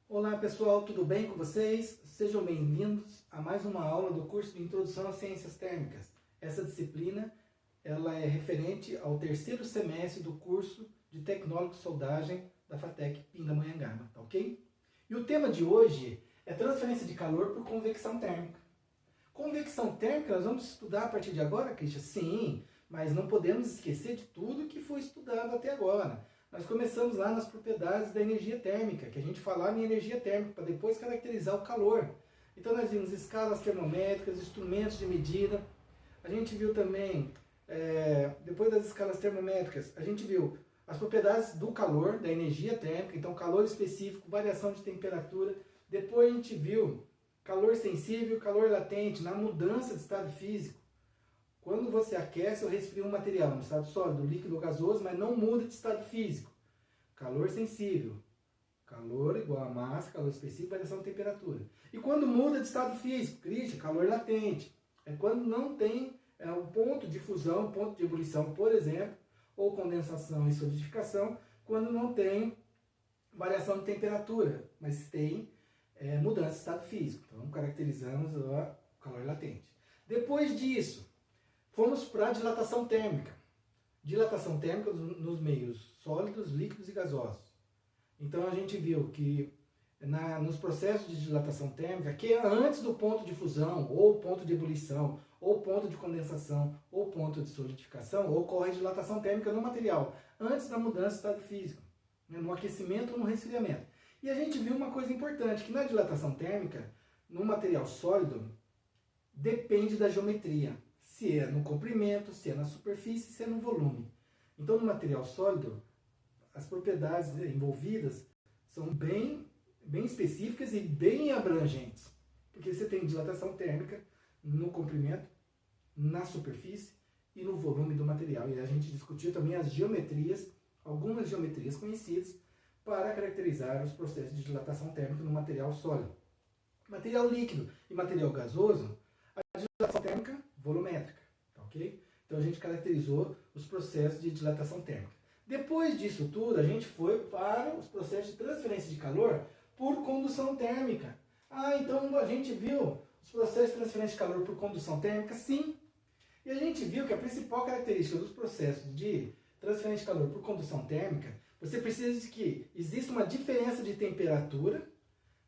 Olá pessoal, tudo bem com vocês? Sejam bem-vindos a mais uma aula do curso de Introdução às Ciências Térmicas. Essa disciplina ela é referente ao terceiro semestre do curso de Tecnólogo de Soldagem da FATEC Pindamonhangaba, tá ok? E o tema de hoje é transferência de calor por convecção térmica. Convecção térmica nós vamos estudar a partir de agora, Cristian? Sim, mas não podemos esquecer de tudo que foi estudado até agora. Nós começamos lá nas propriedades da energia térmica, que a gente falava em energia térmica, para depois caracterizar o calor. Então nós vimos escalas termométricas, instrumentos de medida. A gente viu também, depois das escalas termométricas, a gente viu as propriedades do calor, da energia térmica, então calor específico, variação de temperatura. Depois a gente viu calor sensível, calor latente, na mudança de estado físico. Quando você aquece ou resfria um material no estado sólido, líquido ou gasoso, mas não muda de estado físico. Calor sensível, calor igual a massa, calor específico, variação de temperatura. E quando muda de estado físico, Cristian, calor latente. É quando não tem um ponto de fusão, um ponto de ebulição, por exemplo, ou condensação e solidificação, quando não tem variação de temperatura, mas tem mudança de estado físico. Então, caracterizamos o calor latente. Depois disso, fomos para a dilatação térmica. Dilatação térmica nos meios sólidos, líquidos e gasosos. Então a gente viu que nos processos de dilatação térmica, que é antes do ponto de fusão, ou ponto de ebulição, ou ponto de condensação, ou ponto de solidificação, ocorre dilatação térmica no material, antes da mudança de estado físico, no aquecimento ou no resfriamento. E a gente viu uma coisa importante, que na dilatação térmica, no material sólido, depende da geometria. Se é no comprimento, se é na superfície, se é no volume. Então, no material sólido, as propriedades envolvidas são bem específicas e bem abrangentes. Porque você tem dilatação térmica no comprimento, na superfície e no volume do material. E a gente discutiu também as geometrias, algumas geometrias conhecidas, para caracterizar os processos de dilatação térmica no material sólido. Material líquido e material gasoso, a dilatação térmica volumétrica, tá ok? Então a gente caracterizou os processos de dilatação térmica. Depois disso tudo, a gente foi para os processos de transferência de calor por condução térmica. Então a gente viu os processos de transferência de calor por condução térmica? Sim. E a gente viu que a principal característica dos processos de transferência de calor por condução térmica, você precisa de que exista uma diferença de temperatura,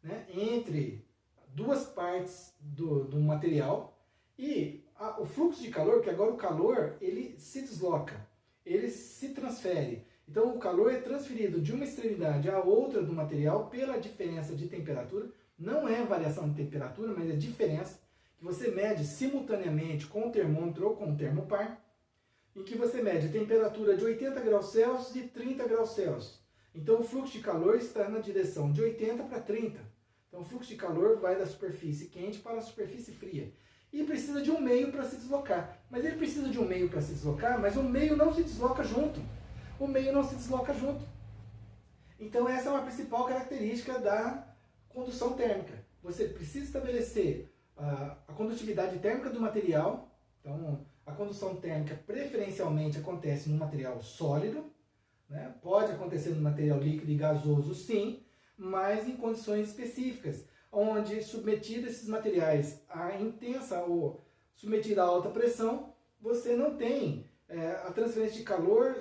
né, entre duas partes do material, e o fluxo de calor, que agora o calor, ele se desloca, ele se transfere. Então o calor é transferido de uma extremidade à outra do material pela diferença de temperatura. Não é variação de temperatura, mas é diferença que você mede simultaneamente com o termômetro ou com o termopar, em que você mede a temperatura de 80 graus Celsius e 30 graus Celsius. Então o fluxo de calor está na direção de 80 para 30. Então o fluxo de calor vai da superfície quente para a superfície fria. E precisa de um meio para se deslocar. Mas ele precisa de um meio para se deslocar, mas o meio não se desloca junto. O meio não se desloca junto. Então essa é uma principal característica da condução térmica. Você precisa estabelecer a condutividade térmica do material. Então a condução térmica preferencialmente acontece no material sólido, né? Pode acontecer no material líquido e gasoso sim, mas em condições específicas, onde submetido esses materiais a intensa ou submetido a alta pressão, você não tem a transferência de calor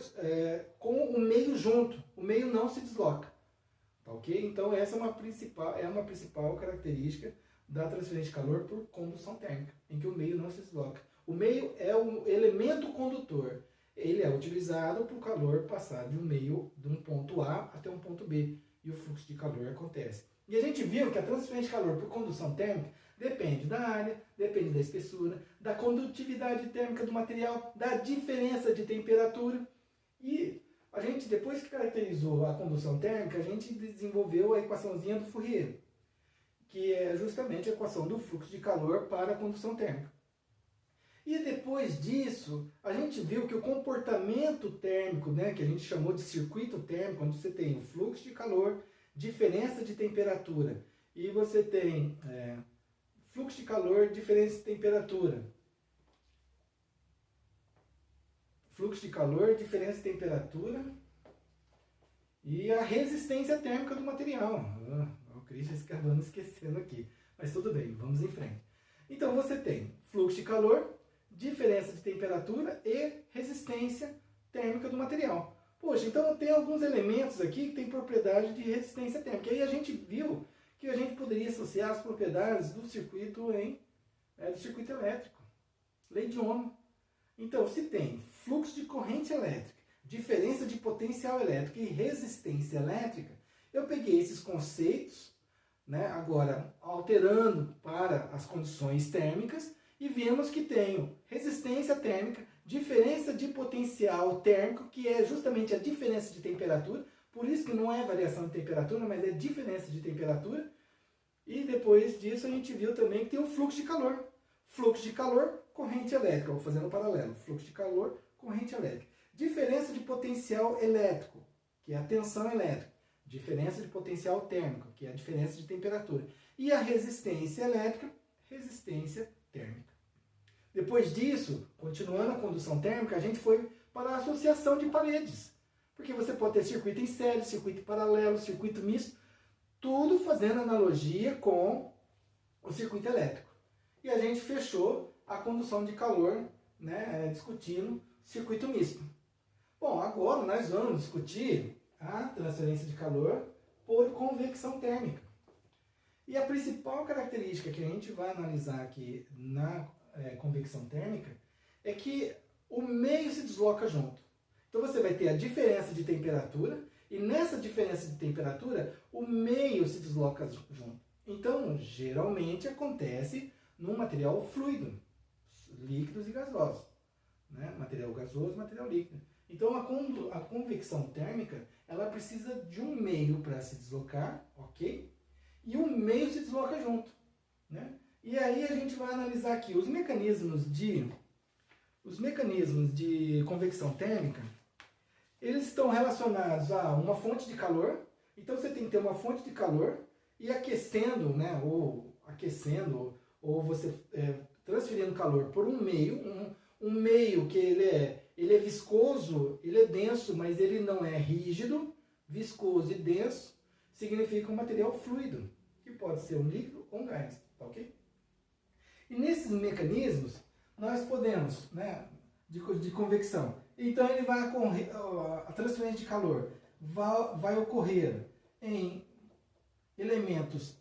com o meio junto, o meio não se desloca, tá ok? Então essa é uma principal característica da transferência de calor por condução térmica, em que o meio não se desloca. O meio é o elemento condutor, ele é utilizado para o calor passar de um ponto A até um ponto B, e o fluxo de calor acontece. E a gente viu que a transferência de calor por condução térmica depende da área, depende da espessura, da condutividade térmica do material, da diferença de temperatura. E a gente, depois que caracterizou a condução térmica, a gente desenvolveu a equaçãozinha do Fourier, que é justamente a equação do fluxo de calor para a condução térmica. E depois disso, a gente viu que o comportamento térmico, né, que a gente chamou de circuito térmico, onde você tem o fluxo de calor, diferença de temperatura, e você tem fluxo de calor, diferença de temperatura. Fluxo de calor, diferença de temperatura e a resistência térmica do material. Christian acabando esquecendo aqui. Mas tudo bem, vamos em frente. Então você tem fluxo de calor, diferença de temperatura e resistência térmica do material. Poxa, então tem alguns elementos aqui que tem propriedade de resistência térmica. E aí a gente viu que a gente poderia associar as propriedades do circuito do circuito elétrico. Lei de Ohm. Então, se tem fluxo de corrente elétrica, diferença de potencial elétrico e resistência elétrica, eu peguei esses conceitos, né, agora alterando para as condições térmicas, e vimos que tenho resistência térmica, diferença de potencial térmico, que é justamente a diferença de temperatura, por isso que não é variação de temperatura, mas é diferença de temperatura. E depois disso a gente viu também que tem o fluxo de calor. Fluxo de calor, corrente elétrica. Vou fazer um paralelo. Fluxo de calor, corrente elétrica. Diferença de potencial elétrico, que é a tensão elétrica. Diferença de potencial térmico, que é a diferença de temperatura. E a resistência elétrica, resistência térmica. Depois disso, continuando a condução térmica, a gente foi para a associação de paredes. Porque você pode ter circuito em série, circuito paralelo, circuito misto, tudo fazendo analogia com o circuito elétrico. E a gente fechou a condução de calor, né, discutindo circuito misto. Bom, agora nós vamos discutir a transferência de calor por convecção térmica. E a principal característica que a gente vai analisar aqui na convecção térmica é que o meio se desloca junto. Então você vai ter a diferença de temperatura e nessa diferença de temperatura o meio se desloca junto. Então geralmente acontece num material fluido, líquidos e gasosos, né? Material gasoso, material líquido. Então a convecção térmica ela precisa de um meio para se deslocar, ok? E o meio se desloca junto, né? E aí a gente vai analisar aqui os mecanismos de convecção térmica. Eles estão relacionados a uma fonte de calor. Então você tem que ter uma fonte de calor e aquecendo, né, ou você transferindo calor por um meio, um meio que ele é viscoso, ele é denso, mas ele não é rígido. Viscoso e denso significa um material fluido, que pode ser um líquido ou um gás, tá ok? E nesses mecanismos, nós podemos, né, de convecção, então ele vai ocorrer, a transferência de calor vai ocorrer em elementos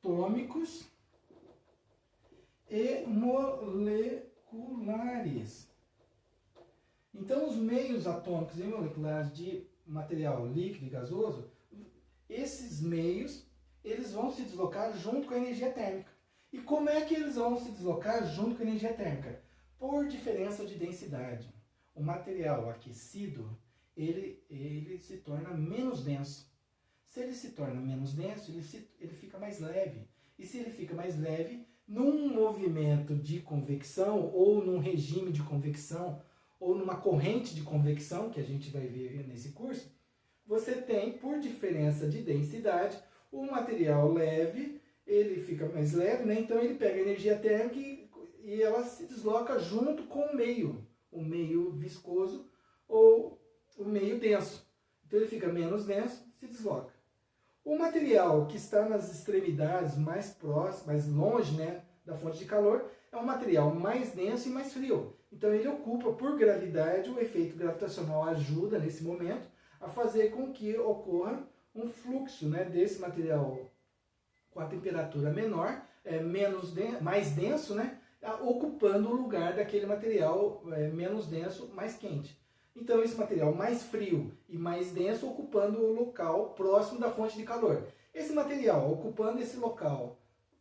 atômicos e moleculares. Então os meios atômicos e moleculares de material líquido e gasoso, esses meios, eles vão se deslocar junto com a energia térmica. E como é que eles vão se deslocar junto com a energia térmica? Por diferença de densidade. O material aquecido, ele se torna menos denso. Se ele se torna menos denso, ele fica mais leve. E se ele fica mais leve, num movimento de convecção, ou num regime de convecção, ou numa corrente de convecção, que a gente vai ver nesse curso, você tem, por diferença de densidade, o material leve, ele fica mais leve, né? Então ele pega a energia térmica e ela se desloca junto com o meio viscoso ou o meio denso. Então ele fica menos denso, se desloca. O material que está nas extremidades mais próximas, mais longe, né, da fonte de calor, é um material mais denso e mais frio. Então ele ocupa por gravidade, o efeito gravitacional ajuda nesse momento a fazer com que ocorra um fluxo, né, desse material com a temperatura menor, mais denso, né, ocupando o lugar daquele material menos denso, mais quente. Então esse material mais frio e mais denso ocupando o local próximo da fonte de calor. Esse material ocupando esse local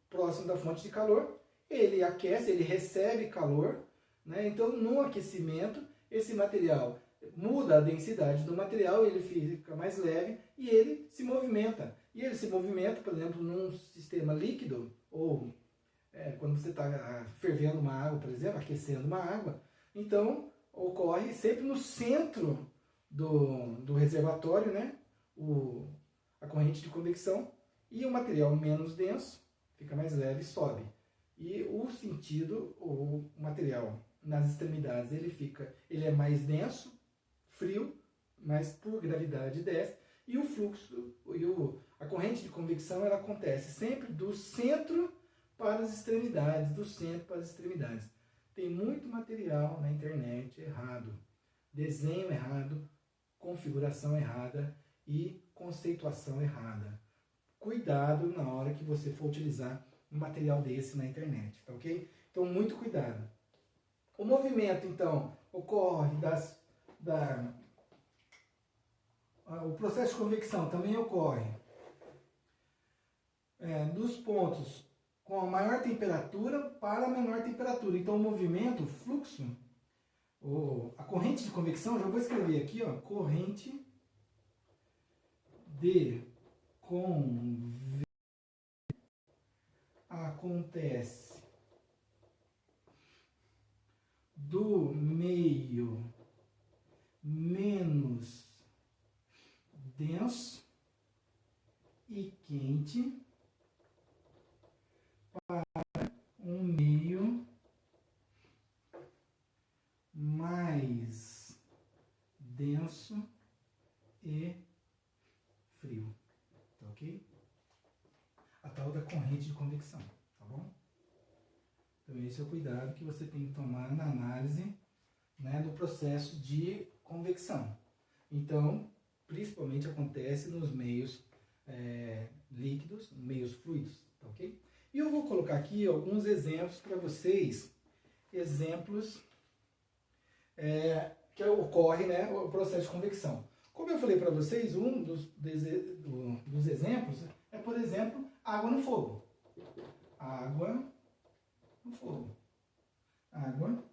próximo da fonte de calor, ele aquece, ele recebe calor, né? Então no aquecimento esse material muda a densidade do material, ele fica mais leve e ele se movimenta. E ele se movimenta, por exemplo, num sistema líquido, ou quando você está fervendo uma água, por exemplo, aquecendo uma água, então ocorre sempre no centro do reservatório, né, a corrente de convecção, e o material menos denso fica mais leve e sobe. E o sentido, o material nas extremidades, ele é mais denso, frio, mas por gravidade desce, E o fluxo, a corrente de convecção, ela acontece sempre do centro para as extremidades, do centro para as extremidades. Tem muito material na internet errado, desenho errado, configuração errada e conceituação errada. Cuidado na hora que você for utilizar um material desse na internet, tá ok? Então, muito cuidado. O movimento, então, ocorre o processo de convecção também ocorre dos pontos com a maior temperatura para a menor temperatura. Então, o movimento, o fluxo, a corrente de convecção, já vou escrever aqui, ó, corrente de convecção acontece do meio menos denso e quente para um meio mais denso e frio, tá ok? A tal da corrente de convecção, tá bom? Então esse é o cuidado que você tem que tomar na análise, né, do processo de convecção. Então, principalmente acontece nos meios líquidos, meios fluidos, tá ok? E eu vou colocar aqui alguns exemplos para vocês, exemplos que ocorre, né, o processo de convecção. Como eu falei para vocês, um dos exemplos é, por exemplo, água no fogo. Água no fogo. Água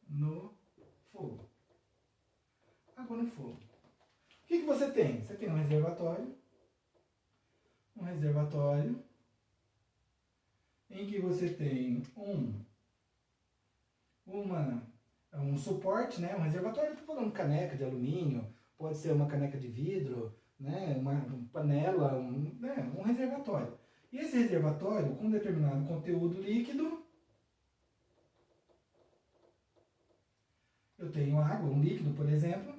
no fogo. Água no fogo. O que você tem? Você tem um reservatório em que você tem um suporte, né? Um reservatório, estou falando caneca de alumínio, pode ser uma caneca de vidro, né? Uma panela, um reservatório. E esse reservatório, com determinado conteúdo líquido, eu tenho água, um líquido, por exemplo,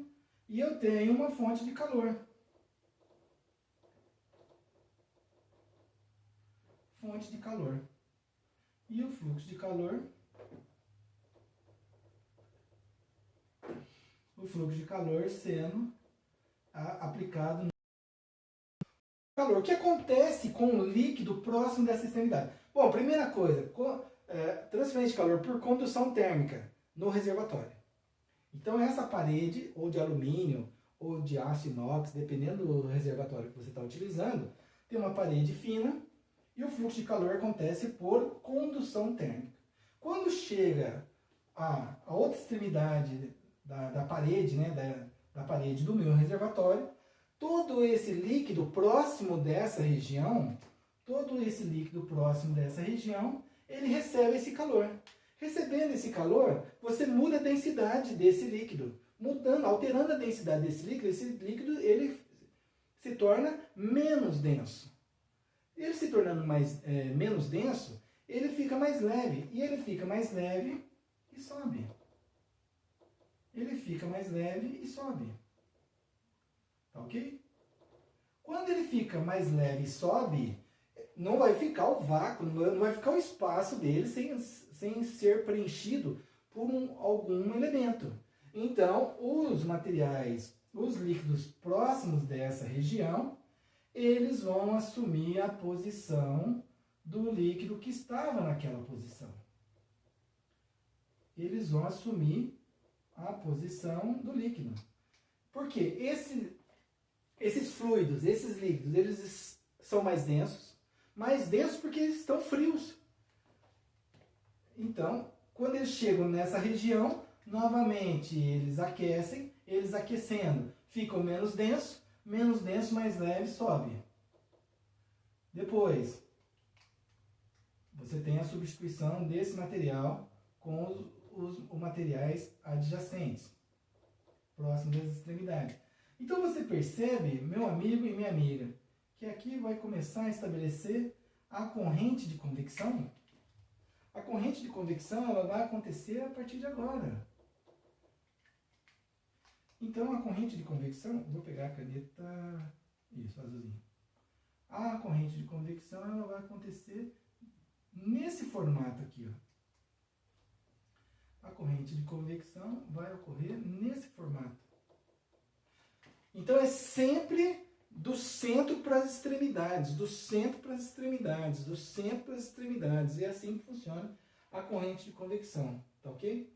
e eu tenho uma fonte de calor. Fonte de calor. E o fluxo de calor, sendo aplicado no calor. O que acontece com o líquido próximo dessa extremidade? Bom, primeira coisa, transferência de calor por condução térmica no reservatório. Então essa parede, ou de alumínio, ou de aço inox, dependendo do reservatório que você está utilizando, tem uma parede fina e o fluxo de calor acontece por condução térmica. Quando chega a outra extremidade da parede, né, da parede do meu reservatório, todo esse líquido próximo dessa região, ele recebe esse calor. Recebendo esse calor, você muda a densidade desse líquido. Alterando a densidade desse líquido, esse líquido ele se torna menos denso. Ele se tornando menos denso, ele fica mais leve. E ele fica mais leve e sobe. Tá ok? Quando ele fica mais leve e sobe, não vai ficar o vácuo, não vai ficar o espaço dele sem ser preenchido por algum elemento. Então, os materiais, os líquidos próximos dessa região, eles vão assumir a posição do líquido que estava naquela posição. Eles vão assumir a posição do líquido. Porque esses fluidos, esses líquidos, eles são mais densos porque eles estão frios. Então, quando eles chegam nessa região, novamente eles aquecem, eles aquecendo ficam menos denso, mais leve, sobe. Depois, você tem a substituição desse material com os materiais adjacentes, próximos das extremidades. Então você percebe, meu amigo e minha amiga, que aqui vai começar a estabelecer a corrente de convecção. A corrente de convecção ela vai acontecer a partir de agora. Então, a corrente de convecção, vou pegar a caneta, isso, azulzinho. A corrente de convecção, ela vai acontecer nesse formato aqui, ó. A corrente de convecção vai ocorrer nesse formato. Então, é sempre do centro para as extremidades, do centro para as extremidades, do centro para as extremidades. É assim que funciona a corrente de convecção, tá ok?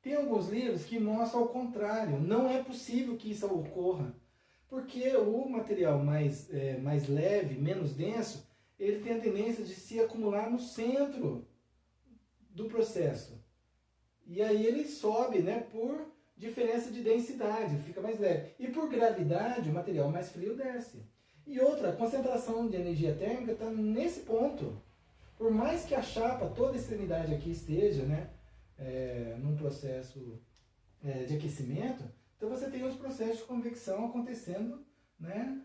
Tem alguns livros que mostram ao contrário. Não é possível que isso ocorra, porque o material mais leve, menos denso, ele tem a tendência de se acumular no centro do processo. E aí ele sobe, né, por diferença de densidade, fica mais leve. E por gravidade, o material mais frio desce. E outra, a concentração de energia térmica está nesse ponto. Por mais que a chapa, toda a extremidade aqui esteja, né, num processo de aquecimento, então você tem os processos de convecção acontecendo, né,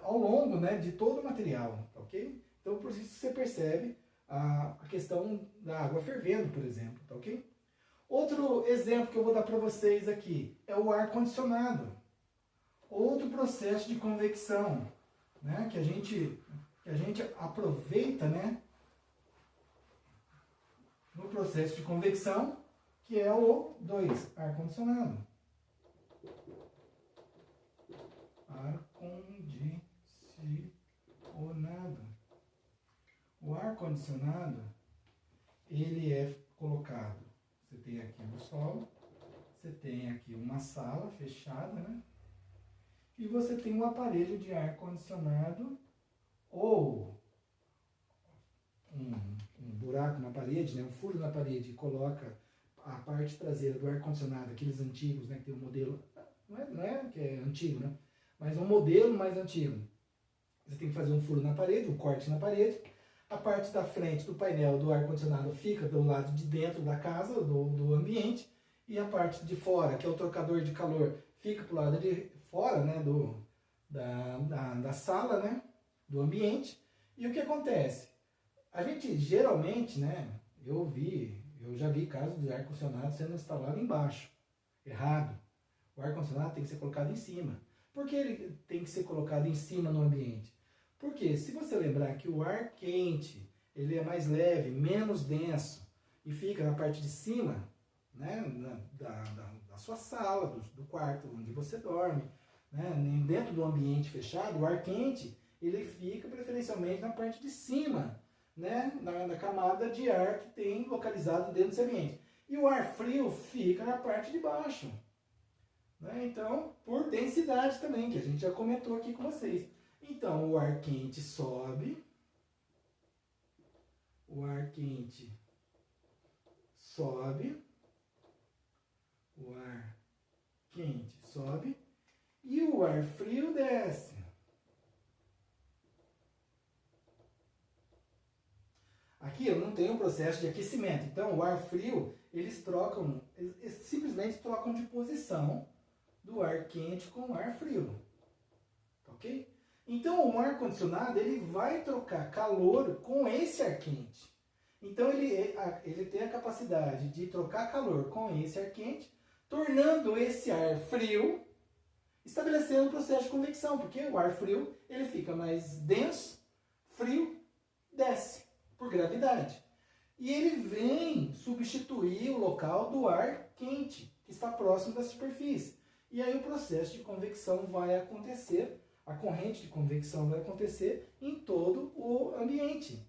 ao longo, né, de todo o material, ok? Então por isso você percebe a questão da água fervendo, por exemplo, tá ok? Outro exemplo que eu vou dar para vocês aqui é o ar-condicionado. Outro processo de convecção, né, que a gente aproveita, né, no processo de convecção, que é o 2, ar-condicionado. Ar-condicionado. O ar-condicionado, ele é colocado, você tem aqui no solo, você tem aqui uma sala fechada, né? E você tem um aparelho de ar-condicionado ou um buraco na parede, né? Um furo na parede, e coloca a parte traseira do ar-condicionado, aqueles antigos, né? Que tem um modelo, não é que é antigo, né? Mas um modelo mais antigo. Você tem que fazer um furo na parede, um corte na parede. A parte da frente do painel do ar-condicionado fica do lado de dentro da casa, do ambiente, e a parte de fora, que é o trocador de calor, fica pro lado de fora, né, da sala, né, do ambiente. E o que acontece? A gente geralmente, né, eu já vi casos de ar-condicionado sendo instalado embaixo. Errado. O ar-condicionado tem que ser colocado em cima. Por que ele tem que ser colocado em cima no ambiente? Porque se você lembrar que o ar quente, ele é mais leve, menos denso, e fica na parte de cima, né, da sua sala, do quarto onde você dorme, né, dentro do ambiente fechado, o ar quente, ele fica preferencialmente na parte de cima, né, na camada de ar que tem localizado dentro desse ambiente. E o ar frio fica na parte de baixo. Né? Então, por densidade também, que a gente já comentou aqui com vocês. Então, o ar quente sobe, o ar quente sobe, o ar quente sobe e o ar frio desce. Aqui eu não tenho um processo de aquecimento, então o ar frio, eles simplesmente trocam de posição do ar quente com o ar frio, ok? Então o ar-condicionado ele vai trocar calor com esse ar quente. Então ele tem a capacidade de trocar calor com esse ar quente, tornando esse ar frio, estabelecendo um processo de convecção, porque o ar frio ele fica mais denso, frio, desce por gravidade. E ele vem substituir o local do ar quente, que está próximo da superfície. E aí o processo de convecção vai acontecer, a corrente de convecção vai acontecer em todo o ambiente.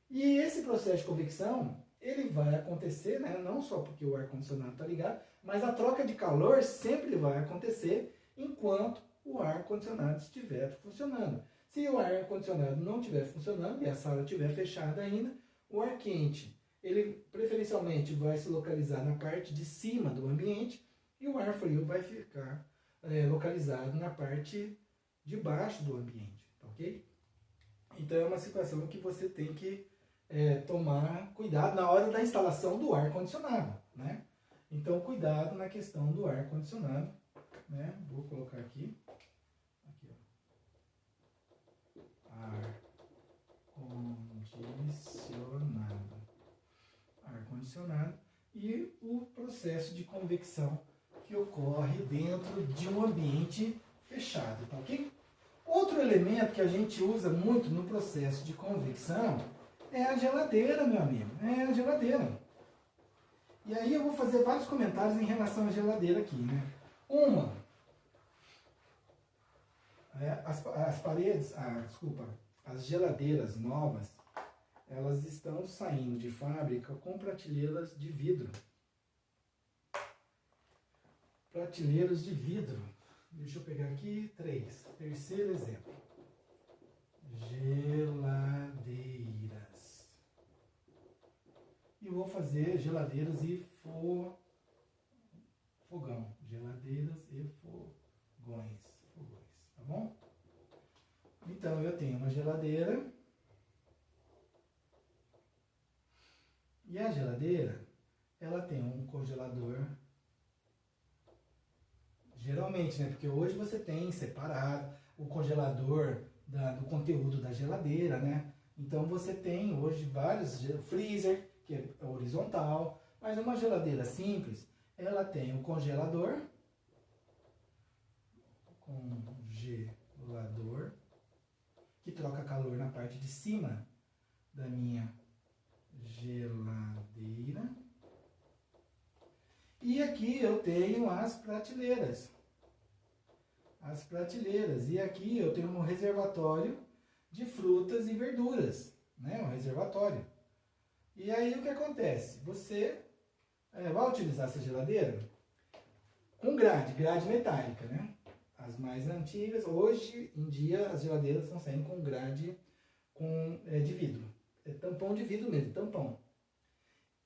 E esse processo de convecção, ele vai acontecer, né, não só porque o ar-condicionado está ligado, mas a troca de calor sempre vai acontecer enquanto o ar-condicionado estiver funcionando. Se o ar-condicionado não estiver funcionando e a sala estiver fechada ainda, o ar quente, ele preferencialmente vai se localizar na parte de cima do ambiente e o ar frio vai ficar localizado na parte de baixo do ambiente, ok? Então é uma situação que você tem que tomar cuidado na hora da instalação do ar-condicionado, né? Então cuidado na questão do ar-condicionado, né? Vou colocar aqui ó. Ar-condicionado e o processo de convecção que ocorre dentro de um ambiente fechado, tá ok? Outro elemento que a gente usa muito no processo de convecção é a geladeira, meu amigo. É a geladeira. E aí eu vou fazer vários comentários em relação à geladeira aqui, né? As geladeiras novas, elas estão saindo de fábrica com prateleiras de vidro. Prateleiras de vidro. Deixa eu pegar aqui 3. Terceiro exemplo. Geladeiras. E vou fazer geladeiras e fogão. Geladeiras e fogões. Tá bom? Então eu tenho uma geladeira. E a geladeira, ela tem um congelador. Geralmente, né? Porque hoje você tem separado o congelador do conteúdo da geladeira, né? Então você tem hoje vários freezer, que é horizontal, mas uma geladeira simples, ela tem o congelador, que troca calor na parte de cima da minha geladeira. E aqui eu tenho as prateleiras. E aqui eu tenho um reservatório de frutas e verduras, né? Um reservatório. E aí o que acontece? Você vai utilizar essa geladeira com grade metálica, né? As mais antigas, hoje em dia as geladeiras estão saindo com grade de vidro. É tampão de vidro mesmo, tampão.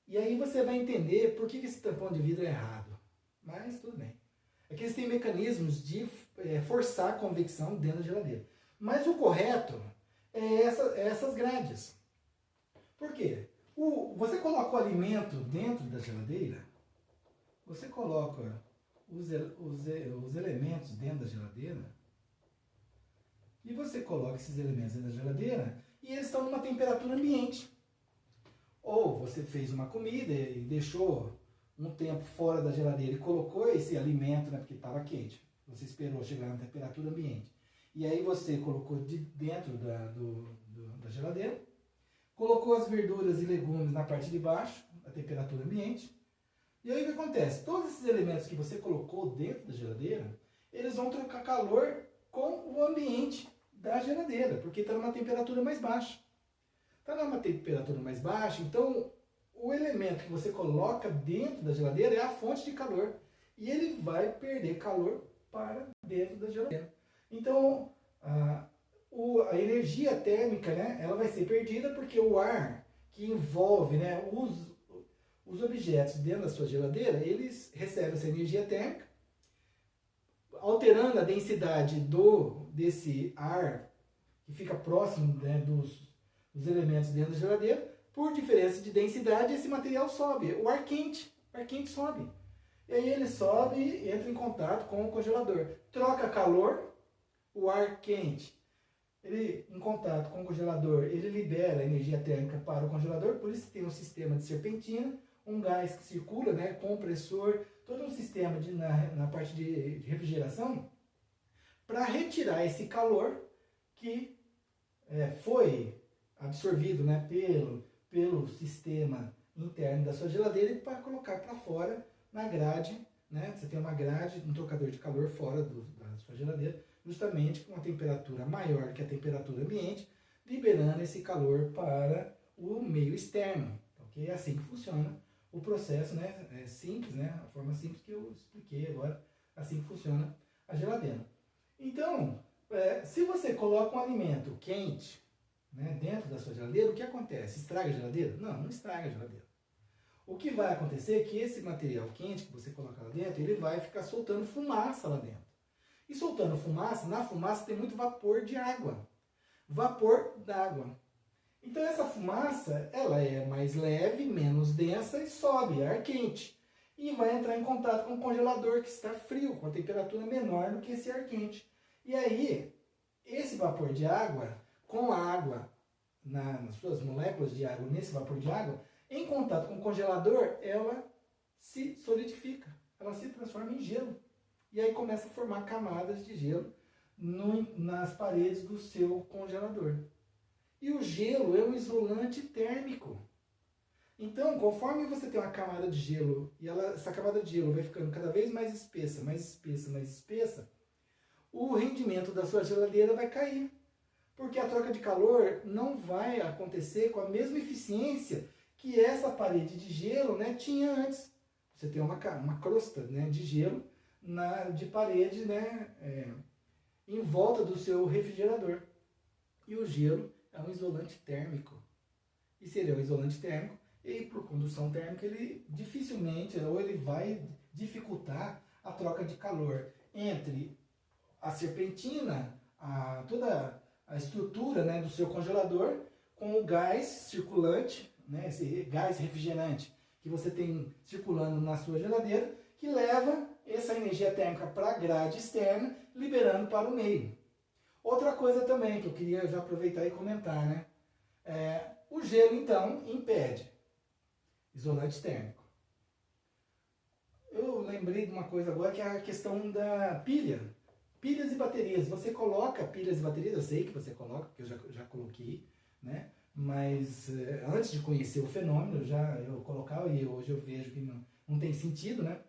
E aí você vai entender por que esse tampão de vidro é errado. Mas tudo bem. É que eles têm mecanismos de forçar a convecção dentro da geladeira. Mas o correto é essas grades. Por quê? Você coloca o alimento dentro da geladeira, você coloca os elementos dentro da geladeira, e você coloca esses elementos dentro da geladeira, e eles estão numa temperatura ambiente. Ou você fez uma comida e deixou um tempo fora da geladeira e colocou esse alimento, né, porque estava quente. Você esperou chegar na temperatura ambiente. E aí você colocou dentro da geladeira, colocou as verduras e legumes na parte de baixo, a temperatura ambiente. E aí o que acontece? Todos esses elementos que você colocou dentro da geladeira, eles vão trocar calor com o ambiente da geladeira, porque está numa temperatura mais baixa. Está numa temperatura mais baixa, então o elemento que você coloca dentro da geladeira é a fonte de calor. E ele vai perder calor para dentro da geladeira. Então, a energia térmica, né, ela vai ser perdida porque o ar que envolve, né, os objetos dentro da sua geladeira, eles recebem essa energia térmica, alterando a densidade desse ar que fica próximo, né, dos elementos dentro da geladeira. Por diferença de densidade, esse material sobe. O ar quente sobe. E aí ele sobe e entra em contato com o congelador. Troca calor, o ar quente, ele em contato com o congelador, ele libera energia térmica para o congelador, por isso tem um sistema de serpentina, um gás que circula, né, compressor, todo um sistema na parte de refrigeração, para retirar esse calor que foi absorvido, né, pelo sistema interno da sua geladeira e para colocar para fora na grade, né? Você tem uma grade, um trocador de calor fora da sua geladeira, justamente com uma temperatura maior que a temperatura ambiente, liberando esse calor para o meio externo. Okay? É assim que funciona o processo, né? É simples, né? A forma simples que eu expliquei agora, assim que funciona a geladeira. Então, se você coloca um alimento quente, né, dentro da sua geladeira, o que acontece? Estraga a geladeira? Não estraga a geladeira. O que vai acontecer é que esse material quente que você coloca lá dentro, ele vai ficar soltando fumaça lá dentro. E soltando fumaça, na fumaça tem muito vapor de água. Vapor d'água. Então essa fumaça, ela é mais leve, menos densa e sobe, ar quente. E vai entrar em contato com o congelador que está frio, com a temperatura menor do que esse ar quente. E aí, esse vapor de água, com a água, nas suas moléculas de água, nesse vapor de água, em contato com o congelador, ela se solidifica. ela se transforma em gelo. E aí começa a formar camadas de gelo nas paredes do seu congelador. E o gelo é um isolante térmico. Então, conforme você tem uma camada de gelo, e essa camada de gelo vai ficando cada vez mais espessa, mais espessa, mais espessa, o rendimento da sua geladeira vai cair. Porque a troca de calor não vai acontecer com a mesma eficiência que essa parede de gelo, né, tinha antes. Você tem uma crosta, né, de gelo de parede, né, em volta do seu refrigerador. E o gelo é um isolante térmico. E se ele é um isolante térmico, e por condução térmica, ele dificilmente, ou ele vai dificultar a troca de calor entre a serpentina, toda a estrutura, né, do seu congelador, com o gás circulante, né, esse gás refrigerante que você tem circulando na sua geladeira, que leva essa energia térmica para a grade externa, liberando para o meio. Outra coisa também que eu queria já aproveitar e comentar, né? O gelo, então, impede isolante térmico. Eu lembrei de uma coisa agora, que é a questão da pilha. Pilhas e baterias. Você coloca pilhas e baterias, eu sei que você coloca, porque eu já coloquei, né? Mas antes de conhecer o fenômeno, eu colocava e hoje eu vejo que não tem sentido, né?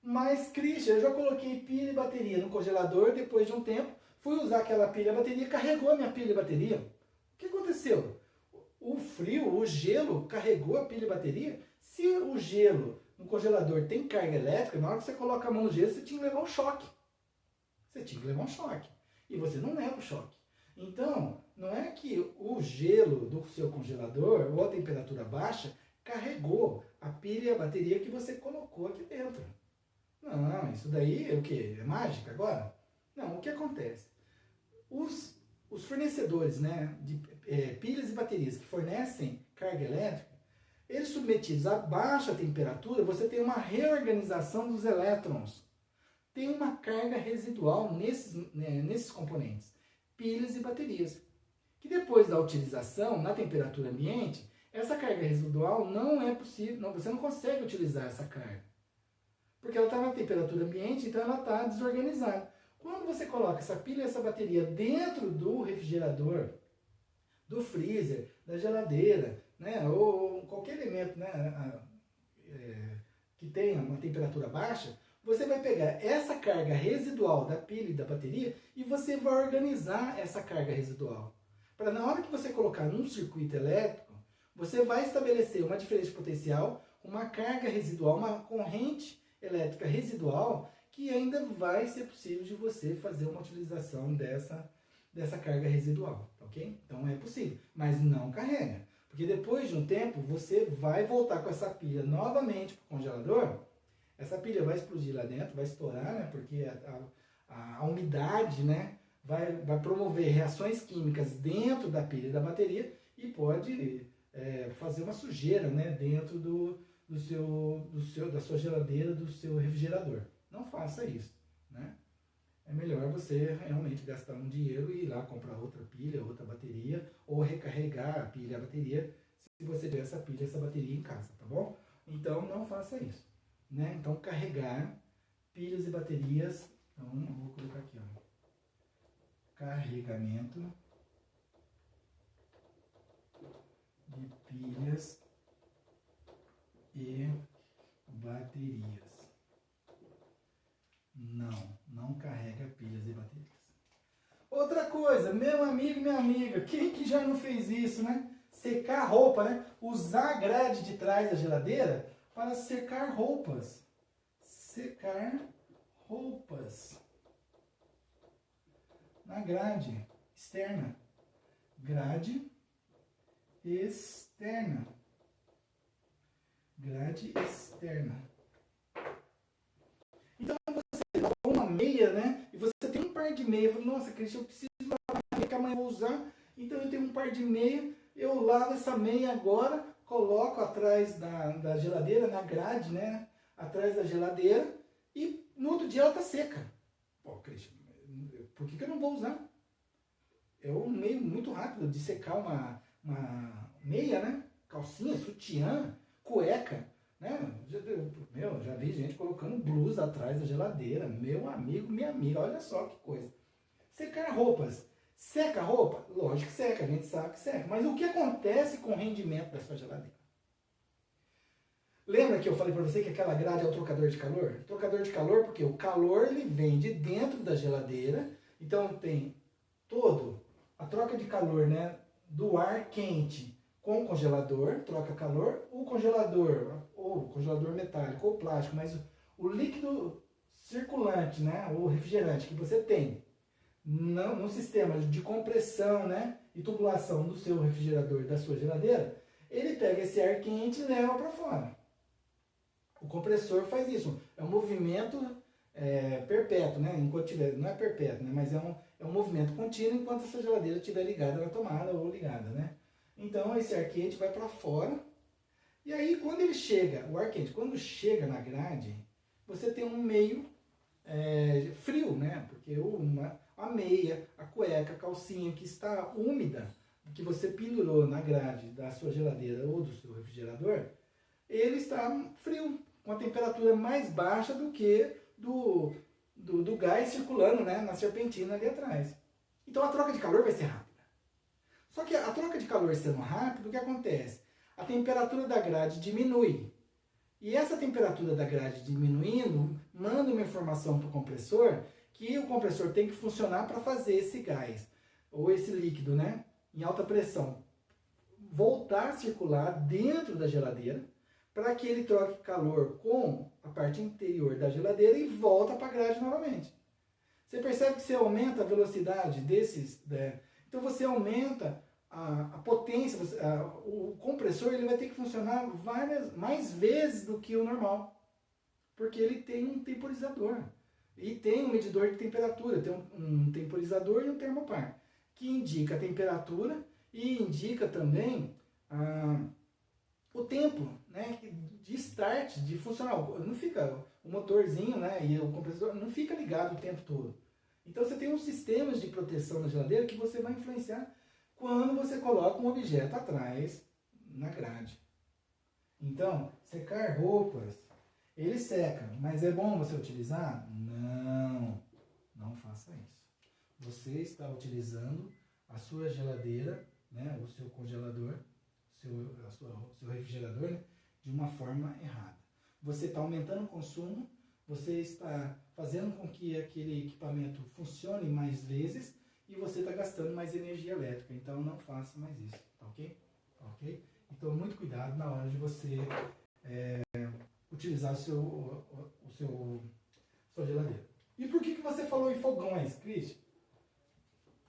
Mas, Christian, eu já coloquei pilha e bateria no congelador, depois de um tempo, fui usar aquela pilha e bateria, carregou a minha pilha e bateria. O que aconteceu? O frio, o gelo, carregou a pilha e bateria. Se o gelo no congelador tem carga elétrica, na hora que você coloca a mão no gelo, você tinha que levar um choque. Você tinha que levar um choque. E você não leva o choque. Então, não é que o gelo do seu congelador, ou a temperatura baixa, carregou a pilha e a bateria que você colocou aqui dentro. Não, isso daí é o quê? É mágica agora? Não, o que acontece? Os fornecedores, né, de pilhas e baterias que fornecem carga elétrica, eles submetidos a baixa temperatura, você tem uma reorganização dos elétrons. Tem uma carga residual nesses componentes, pilhas e baterias, que depois da utilização na temperatura ambiente, essa carga residual não é possível, você não consegue utilizar essa carga. Porque ela está na temperatura ambiente, então ela está desorganizada. Quando você coloca essa pilha e essa bateria dentro do refrigerador, do freezer, da geladeira, né, ou qualquer elemento, né, que tenha uma temperatura baixa, você vai pegar essa carga residual da pilha e da bateria e você vai organizar essa carga residual. Para na hora que você colocar num circuito elétrico, você vai estabelecer uma diferença potencial, uma carga residual, uma corrente elétrica residual, que ainda vai ser possível de você fazer uma utilização dessa carga residual, ok? Então é possível, mas não carrega. Porque depois de um tempo, você vai voltar com essa pilha novamente para o congelador, essa pilha vai explodir lá dentro, vai estourar, né? Porque a umidade, né, vai promover reações químicas dentro da pilha e da bateria e pode fazer uma sujeira, né, dentro da sua geladeira, do seu refrigerador. Não faça isso, né? É melhor você realmente gastar um dinheiro e ir lá comprar outra pilha, outra bateria, ou recarregar a pilha e a bateria, se você tiver essa pilha e essa bateria em casa, tá bom? Então não faça isso, né? Então carregar pilhas e baterias, então eu vou colocar aqui, ó, carregamento de pilhas e baterias. Não carrega pilhas e baterias. Outra coisa, meu amigo e minha amiga, quem que já não fez isso, né? Secar roupa, né? Usar a grade de trás da geladeira para secar roupas. Secar roupas. Na grade externa. Grade externa. Grade externa. Então você lavou uma meia, né? E você tem um par de meia. Fala, nossa, Cristian, eu preciso lavar uma meia que amanhã eu vou usar. Então eu tenho um par de meia. Eu lavo essa meia agora, coloco atrás da geladeira, na grade, né? Atrás da geladeira. E no outro dia ela está seca. Pô, Cristian, por que eu não vou usar? É um meio muito rápido de secar uma meia, né? Calcinha, sutiã, cueca, né? Já vi gente colocando blusa atrás da geladeira. Meu amigo, minha amiga, olha só que coisa. Secar roupas. Seca a roupa? Lógico que seca, a gente sabe que seca. Mas o que acontece com o rendimento da sua geladeira? Lembra que eu falei para você que aquela grade é o trocador de calor? Trocador de calor porque o calor ele vem de dentro da geladeira. Então tem a troca de calor, né, do ar quente com o congelador, troca calor, o congelador, ou congelador metálico ou plástico, mas o líquido circulante, né, o refrigerante que você tem no sistema de compressão, né, e tubulação do seu refrigerador, da sua geladeira, ele pega esse ar quente e leva para fora. O compressor faz isso, é um movimento perpétuo, né, enquanto tiver, não é perpétuo, né, mas é um movimento contínuo enquanto essa geladeira estiver ligada na tomada ou ligada, né. Então esse ar quente vai para fora, e aí quando ele chega, o ar quente, quando chega na grade, você tem um meio frio, né, porque a meia, a cueca, a calcinha que está úmida, que você pendurou na grade da sua geladeira ou do seu refrigerador, ele está frio, com a temperatura mais baixa do que do gás circulando, né, na serpentina ali atrás. Então a troca de calor vai ser rápida. Só que a troca de calor sendo rápida, o que acontece? A temperatura da grade diminui. E essa temperatura da grade diminuindo, manda uma informação para o compressor, que o compressor tem que funcionar para fazer esse gás, ou esse líquido, né, em alta pressão, voltar a circular dentro da geladeira, para que ele troque calor com a parte interior da geladeira e volta para a grade novamente. Você percebe que você aumenta a velocidade desses, né? Então você aumenta a potência, o compressor ele vai ter que funcionar mais vezes do que o normal, porque ele tem um temporizador e tem um medidor de temperatura, tem um temporizador e um termopar, que indica a temperatura e indica também o tempo, né, de start, de funcionar. Não fica o motorzinho, né, e o compressor não fica ligado o tempo todo. Então você tem uns sistemas de proteção na geladeira que você vai influenciar quando você coloca um objeto atrás na grade. Então, secar roupas, ele seca, mas é bom você utilizar? Não, não faça isso. Você está utilizando a sua geladeira, né, o seu congelador, seu refrigerador, né, de uma forma errada. Você está aumentando o consumo, você está fazendo com que aquele equipamento funcione mais vezes e você está gastando mais energia elétrica. Então não faça mais isso, tá ok? Tá ok? Então muito cuidado na hora de você utilizar sua geladeira. E por que você falou em fogões, Cristian?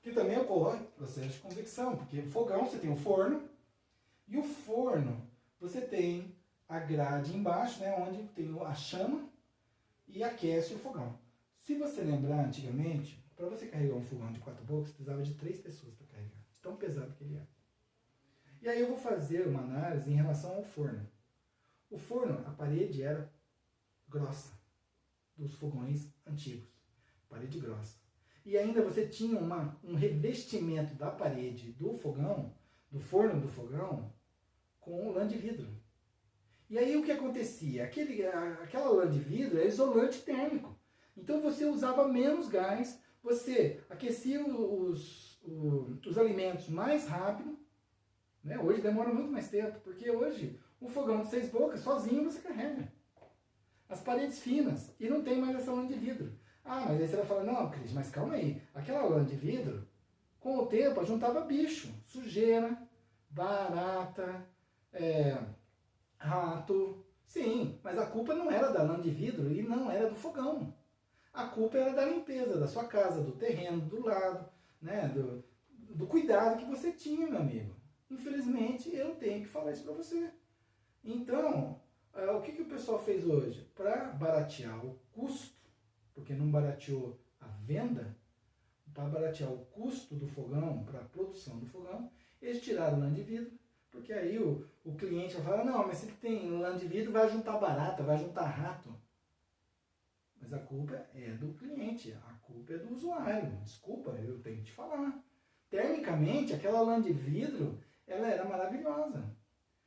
Que também ocorre processo de convecção, porque fogão você tem o forno, e o forno você tem a grade embaixo, né, onde tem a chama e aquece o fogão. Se você lembrar antigamente, para você carregar um fogão de 4 bocas, precisava de 3 pessoas para carregar, de tão pesado que ele é. E aí eu vou fazer uma análise em relação ao forno. O forno, a parede era grossa, dos fogões antigos, parede grossa. E ainda você tinha um revestimento da parede do fogão, do forno do fogão, com lã de vidro. E aí o que acontecia? Aquela lã de vidro é isolante térmico. Então você usava menos gás, você aquecia os alimentos mais rápido, né? Hoje demora muito mais tempo, porque hoje um fogão de 6 bocas, sozinho você carrega. As paredes finas, e não tem mais essa lã de vidro. Ah, mas aí você vai falar, não, Cris, mas calma aí. Aquela lã de vidro, com o tempo, juntava bicho, sujeira, barata, rato. Sim, mas a culpa não era da lã de vidro e não era do fogão. A culpa era da limpeza da sua casa, do terreno, do lado, né, do cuidado que você tinha, meu amigo. Infelizmente, eu tenho que falar isso para você. Então, o que o pessoal fez hoje? Para baratear o custo, porque não barateou a venda, para baratear o custo do fogão, para a produção do fogão, eles tiraram lã de vidro, porque aí o cliente vai falar, não, mas se tem lã de vidro, vai juntar barata, vai juntar rato. Mas a culpa é do cliente, a culpa é do usuário. Desculpa, eu tenho que te falar. Termicamente, aquela lã de vidro, ela era maravilhosa.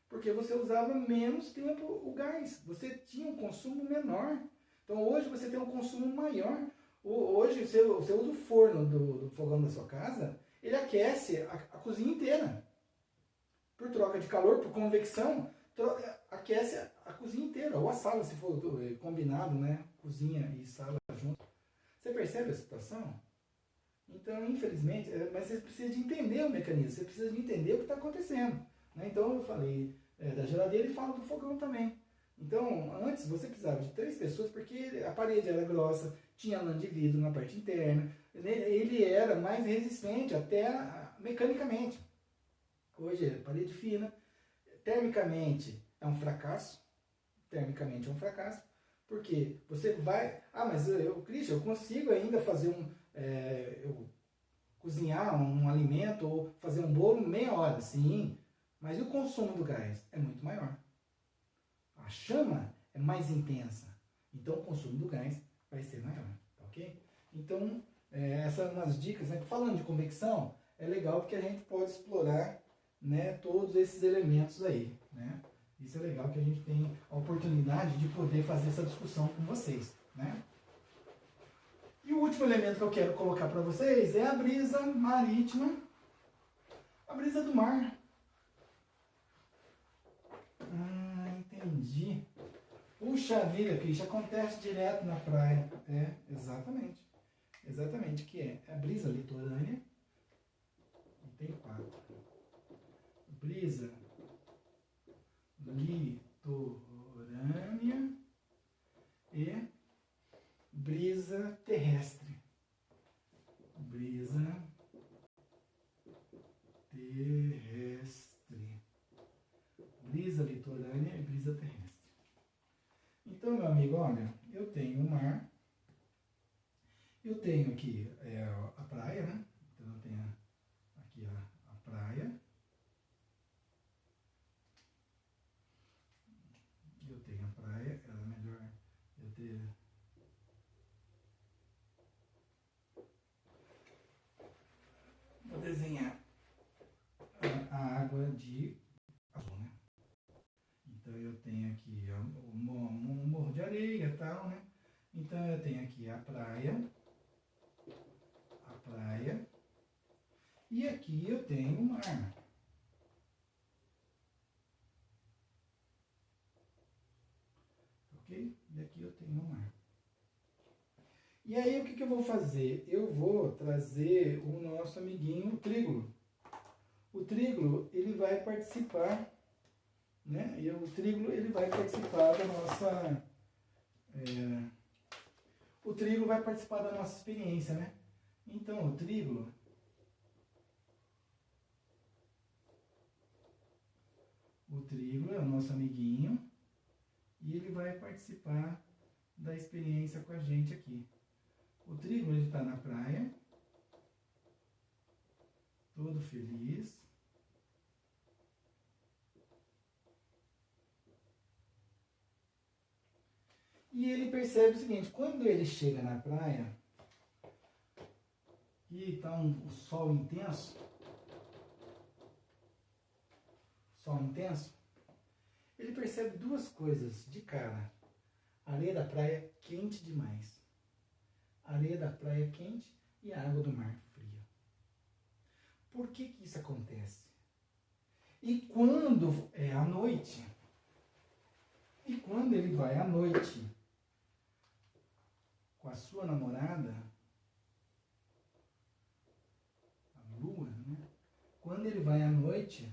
Porque você usava menos tempo o gás, você tinha um consumo menor. Então hoje você tem um consumo maior. Hoje você usa o forno do fogão da sua casa, ele aquece a cozinha inteira. Por troca de calor, por convecção, aquece a cozinha inteira, ou a sala, se for combinado, né? Cozinha e sala junto. Você percebe a situação? Então, infelizmente, mas você precisa de entender o mecanismo, você precisa de entender o que está acontecendo. Né? Então, eu falei da geladeira e falo do fogão também. Então, antes você precisava de 3 pessoas, porque a parede era grossa, tinha lã de vidro na parte interna, ele era mais resistente até mecanicamente. Hoje é parede fina, termicamente é um fracasso, porque você vai, mas Christian, eu consigo ainda fazer eu cozinhar um alimento ou fazer um bolo em meia hora, sim, mas o consumo do gás é muito maior. A chama é mais intensa, então o consumo do gás vai ser maior, tá ok? Então, essas são umas dicas, né? Falando de convecção, é legal porque a gente pode explorar, né, todos esses elementos aí, né? Isso é legal que a gente tem a oportunidade de poder fazer essa discussão com vocês, né? E o último elemento que eu quero colocar para vocês é a brisa marítima, a brisa do mar. Entendi. Puxa vida, Cris, acontece direto na praia. Exatamente. Exatamente, que é a brisa litorânea. E tem 4. Brisa litorânea e brisa terrestre. Brisa terrestre. Brisa litorânea e brisa terrestre. Então, meu amigo, olha, eu tenho o mar, eu tenho aqui a praia, né? Então eu tenho aqui a praia. Eu tenho a praia, é melhor eu ter... Vou desenhar a água de azul, né? Então eu tenho aqui um morro de areia e tal, né? Então eu tenho aqui a praia, e aqui eu tenho o mar. Ok? E aqui eu tenho o mar. E aí o que eu vou fazer? Eu vou trazer o nosso amiguinho o trígolo. O trígolo, ele vai participar, né? E o trígolo, ele vai participar da nossa... o trígolo vai participar da nossa experiência, né? Então, o trígolo... O trígolo é o nosso amiguinho e ele vai participar da experiência com a gente aqui. O trígolo, ele está na praia, todo feliz. E ele percebe o seguinte, quando ele chega na praia e está o sol intenso, ele percebe 2 coisas de cara. A areia da praia quente demais. A areia da praia quente e a água do mar fria. Por que isso acontece? E quando é à noite, e quando ele vai à noite com a sua namorada, a lua, né? Quando ele vai à noite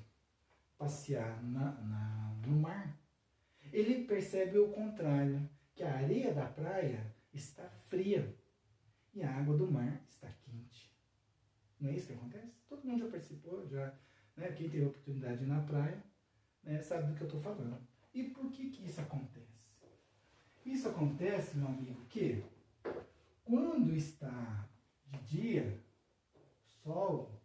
passear no mar, ele percebe o contrário, que a areia da praia está fria e a água do mar está quente. Não é isso que acontece? Todo mundo já participou, né? Quem teve a oportunidade de ir na praia, né, sabe do que eu estou falando. E por que isso acontece? Isso acontece, meu amigo, que quando está de dia, sol,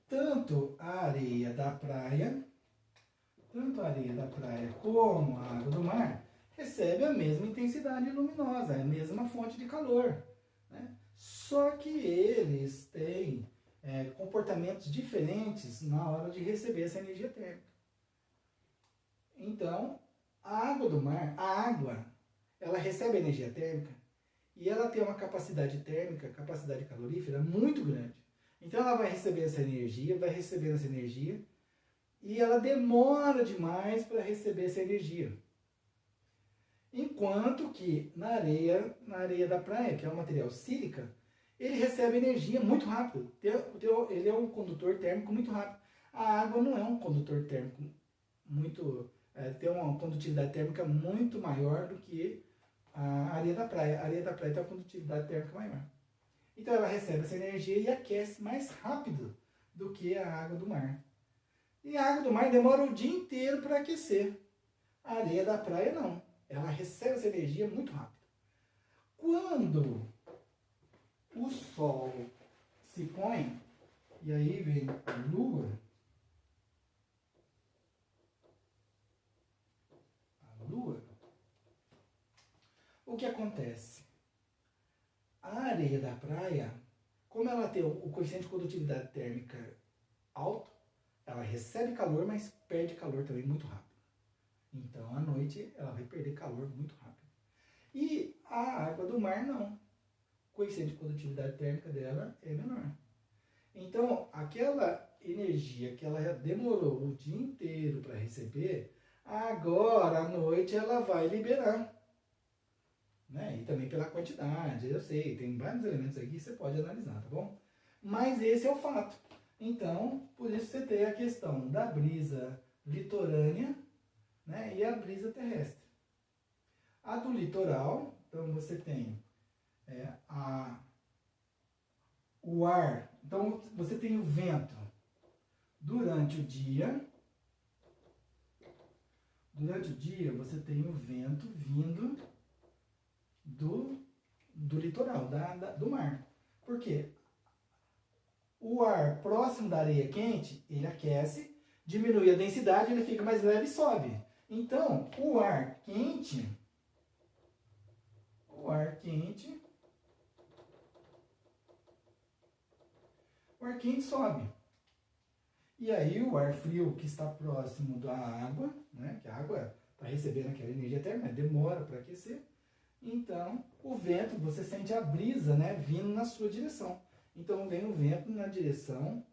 tanto a areia da praia como a água do mar recebe a mesma intensidade luminosa, a mesma fonte de calor, né? Só que eles têm comportamentos diferentes na hora de receber essa energia térmica. Então, a água do mar, a água, ela recebe energia térmica e ela tem uma capacidade térmica, capacidade calorífera muito grande. Então ela vai receber essa energia, vai recebendo essa energia e ela demora demais para receber essa energia. Enquanto que na areia da praia, que é um material sílica, ele recebe energia muito rápido. Ele é um condutor térmico muito rápido. A água não é um condutor térmico muito... tem uma condutividade térmica muito maior do que a areia da praia. A areia da praia tem uma condutividade térmica maior. Então ela recebe essa energia e aquece mais rápido do que a água do mar. E a água do mar demora o dia inteiro para aquecer. A areia da praia não. Ela recebe essa energia muito rápido. Quando o sol se põe, e aí vem a lua, o que acontece? A areia da praia, como ela tem o coeficiente de condutividade térmica alto, ela recebe calor, mas perde calor também muito rápido. Então, à noite, ela vai perder calor muito rápido. E a água do mar, não. O coeficiente de condutividade térmica dela é menor. Então, aquela energia que ela demorou o dia inteiro para receber, agora à noite ela vai liberar. Né? E também pela quantidade, eu sei, tem vários elementos aqui que você pode analisar, tá bom? Mas esse é o fato. Então, por isso você tem a questão da brisa litorânea, né, e a brisa terrestre. A do litoral, então você tem o ar, então você tem o vento durante o dia. Durante o dia você tem o vento vindo do litoral, do mar. Por quê? O ar próximo da areia quente, ele aquece, diminui a densidade, ele fica mais leve e sobe. Então, o ar quente sobe. E aí o ar frio que está próximo da água, né, que a água está recebendo aquela energia térmica, demora para aquecer. Então, o vento, você sente a brisa, né, vindo na sua direção. Então, vem o vento na direção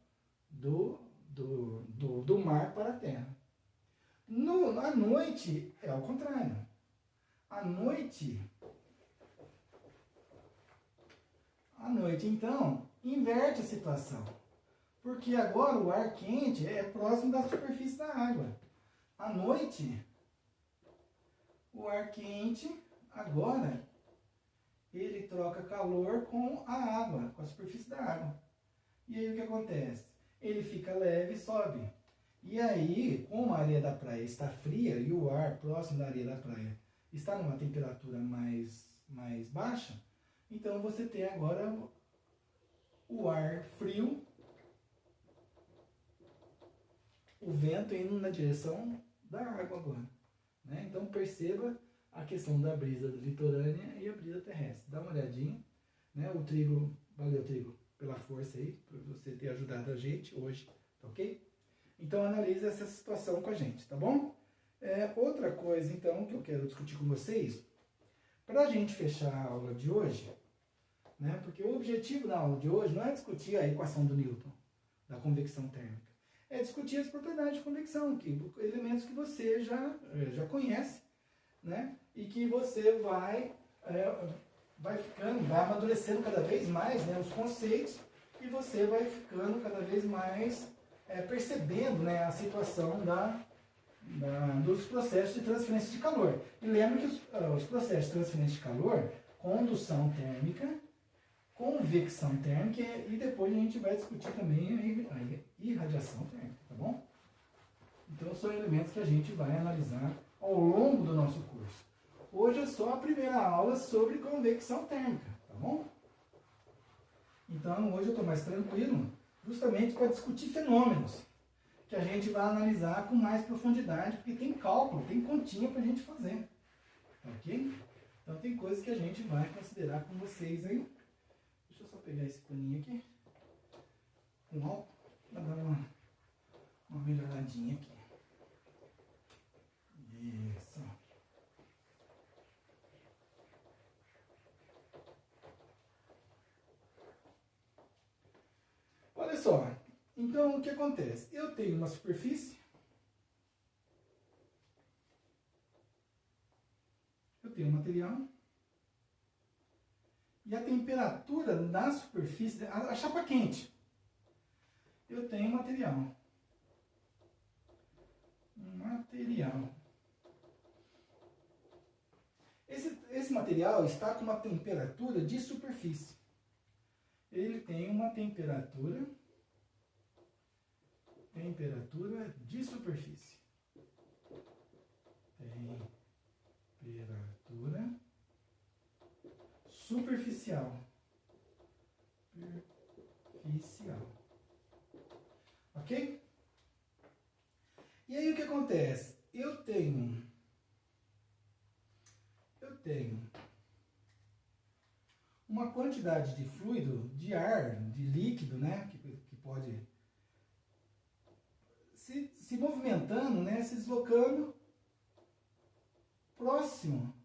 do mar para a terra. À noite, é ao contrário. À noite, então, inverte a situação. Porque agora o ar quente é próximo da superfície da água. À noite, o ar quente, agora, ele troca calor com a água, com a superfície da água. E aí o que acontece? Ele fica leve e sobe. E aí, como a areia da praia está fria e o ar próximo da areia da praia está numa temperatura mais baixa, então você tem agora o ar frio, o vento indo na direção da água agora. Né? Então perceba a questão da brisa litorânea e a brisa terrestre. Dá uma olhadinha. Né? O Trigo, valeu Trigo, pela força aí, por você ter ajudado a gente hoje, tá ok? Então analise essa situação com a gente, tá bom? Outra coisa então que eu quero discutir com vocês, para a gente fechar a aula de hoje, né? Porque o objetivo da aula de hoje não é discutir a equação do Newton, da convecção térmica, é discutir as propriedades de convecção, elementos que você já conhece, né? E que você vai amadurecendo cada vez mais, né, os conceitos, e você vai ficando cada vez mais percebendo, né, a situação dos processos de transferência de calor. E lembre que os processos de transferência de calor, condução térmica, convecção térmica, e depois a gente vai discutir também a irradiação térmica, tá bom? Então são elementos que a gente vai analisar ao longo do nosso curso. Hoje é só a primeira aula sobre convecção térmica, tá bom? Então hoje eu estou mais tranquilo, justamente para discutir fenômenos que a gente vai analisar com mais profundidade, porque tem cálculo, tem continha para a gente fazer, ok? Então tem coisas que a gente vai considerar com vocês aí. Deixa eu só pegar esse paninho aqui. com álcool para dar uma melhoradinha aqui. Isso. Olha só, então o que acontece? Eu tenho uma superfície, eu tenho um material, e a temperatura da superfície, a chapa quente, eu tenho um material. Esse material está com uma temperatura de superfície. Ele tem uma temperatura de superfície. Temperatura superficial. Ok? E aí o que acontece? Eu tenho uma quantidade de fluido, de ar, de líquido, né, que pode se movimentando, né, se deslocando próximo.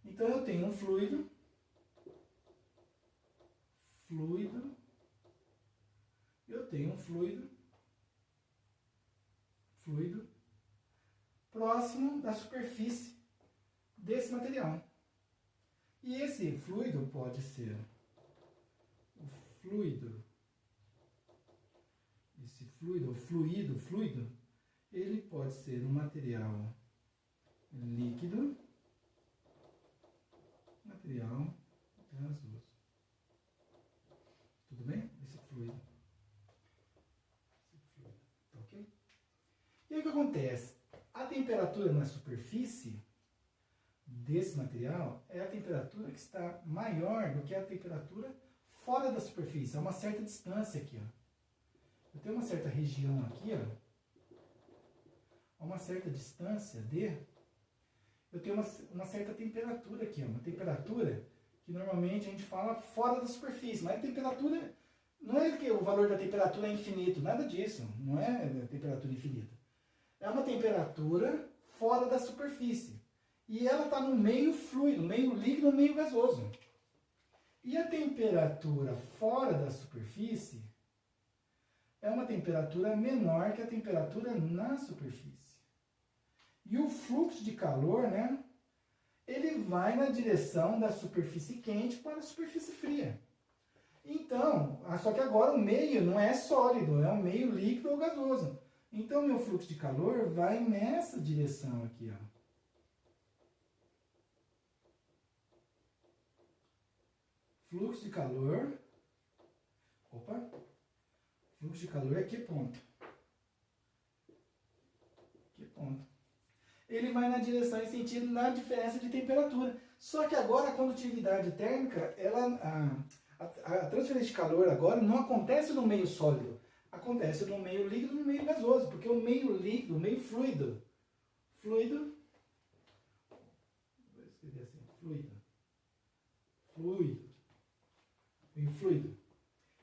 Então eu tenho um fluido próximo da superfície desse material. E esse fluido pode ser o fluido, ele pode ser um material líquido, material gasoso. Tudo bem? Esse fluido. Tá ok? E aí o que acontece? A temperatura na superfície desse material é a temperatura que está maior do que a temperatura fora da superfície, a uma certa distância aqui, ó. Eu tenho uma certa região aqui, ó, a uma certa distância eu tenho uma certa temperatura aqui, ó, uma temperatura que normalmente a gente fala fora da superfície, mas a temperatura, não é que o valor da temperatura é infinito, nada disso, não é temperatura infinita. É uma temperatura fora da superfície. E ela está no meio fluido, meio líquido, meio gasoso. E a temperatura fora da superfície é uma temperatura menor que a temperatura na superfície. E o fluxo de calor, né, ele vai na direção da superfície quente para a superfície fria. Então, só que agora o meio não é sólido, é um meio líquido ou gasoso. Então, meu fluxo de calor vai nessa direção aqui, ó. Fluxo de calor. Fluxo de calor é que ponto? Que ponto? Ele vai na direção e sentido na diferença de temperatura. Só que agora a condutividade térmica, a transferência de calor agora não acontece no meio sólido. Acontece no meio líquido e no meio gasoso. Porque o meio líquido, o meio fluido. Vou escrever assim, fluido.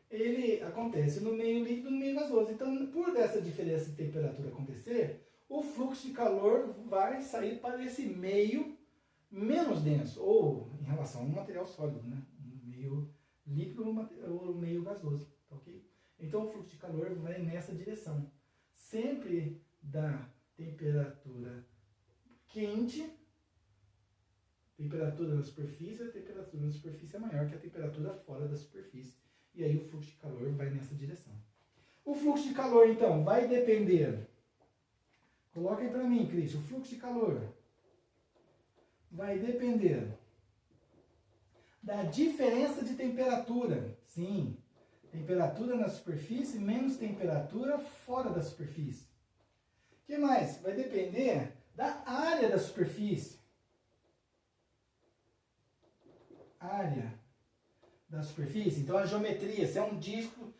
Ele acontece no meio líquido e no meio gasoso. Então, por essa diferença de temperatura acontecer, o fluxo de calor vai sair para esse meio menos denso, ou em relação ao material sólido, né? Meio líquido ou meio gasoso, tá ok? Então, o fluxo de calor vai nessa direção. Sempre da temperatura quente, temperatura na superfície, a temperatura na superfície é maior que a temperatura fora da superfície. E aí o fluxo de calor vai nessa direção. O fluxo de calor, então, vai depender. Coloquem para mim, Cris, o fluxo de calor vai depender da diferença de temperatura. Sim, temperatura na superfície menos temperatura fora da superfície. O que mais? Vai depender da área da superfície. Área da superfície. Então a geometria, se é um disco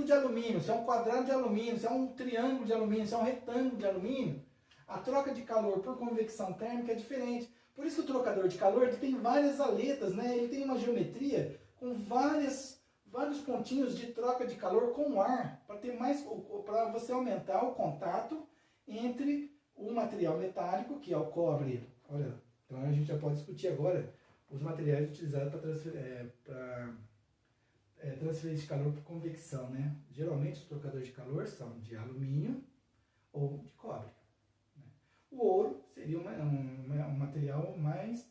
de alumínio, se é um quadrado de alumínio, se é um triângulo de alumínio, se é um retângulo de alumínio, a troca de calor por convecção térmica é diferente. Por isso que o trocador de calor ele tem várias aletas, né? Ele tem uma geometria com várias vários pontinhos de troca de calor com ar, para ter mais, para você aumentar o contato entre o material metálico, que é o cobre. Olha, então a gente já pode discutir agora os materiais utilizados para transferir de calor por convecção, né? Geralmente os trocadores de calor são de alumínio ou de cobre. Né? O ouro seria um material mais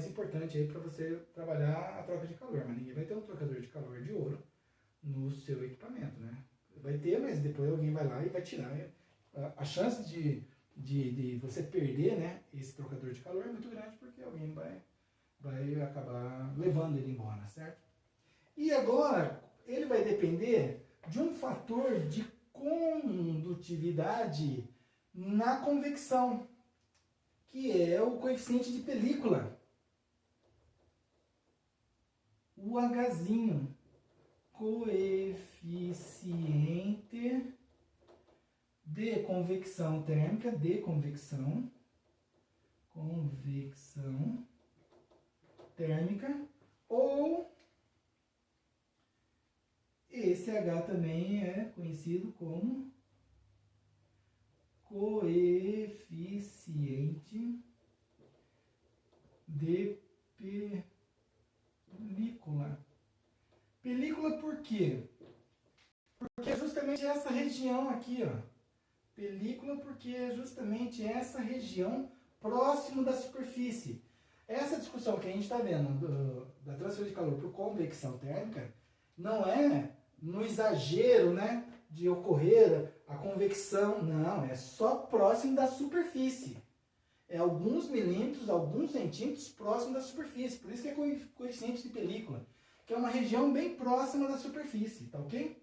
importante aí para você trabalhar a troca de calor, mas ninguém vai ter um trocador de calor de ouro no seu equipamento, né? Vai ter, mas depois alguém vai lá e vai tirar. A chance de você perder, né, esse trocador de calor é muito grande, porque alguém vai acabar levando ele embora, certo? E agora, ele vai depender de um fator de condutividade na convecção, que é o coeficiente de película. O Hzinho, coeficiente de convecção térmica, convecção térmica, ou esse H também é conhecido como coeficiente de película. Película por quê? Porque é justamente essa região aqui, ó. Película porque é justamente essa região próximo da superfície. Essa discussão que a gente está vendo da transferência de calor por convecção térmica não é no exagero, né, de ocorrer a convecção, não, é só próximo da superfície. É alguns milímetros, alguns centímetros próximo da superfície. Por isso que é coeficiente de película, que é uma região bem próxima da superfície, tá ok?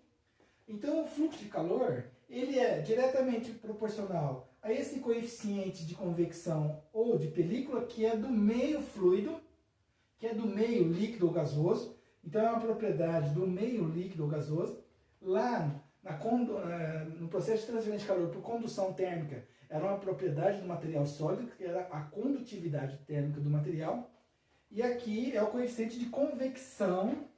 Então o fluxo de calor, ele é diretamente proporcional a esse coeficiente de convecção ou de película, que é do meio fluido, que é do meio líquido ou gasoso. Então é uma propriedade do meio líquido ou gasoso. Lá no processo de transferência de calor por condução térmica, era uma propriedade do material sólido, que era a condutividade térmica do material. E aqui é o coeficiente de convecção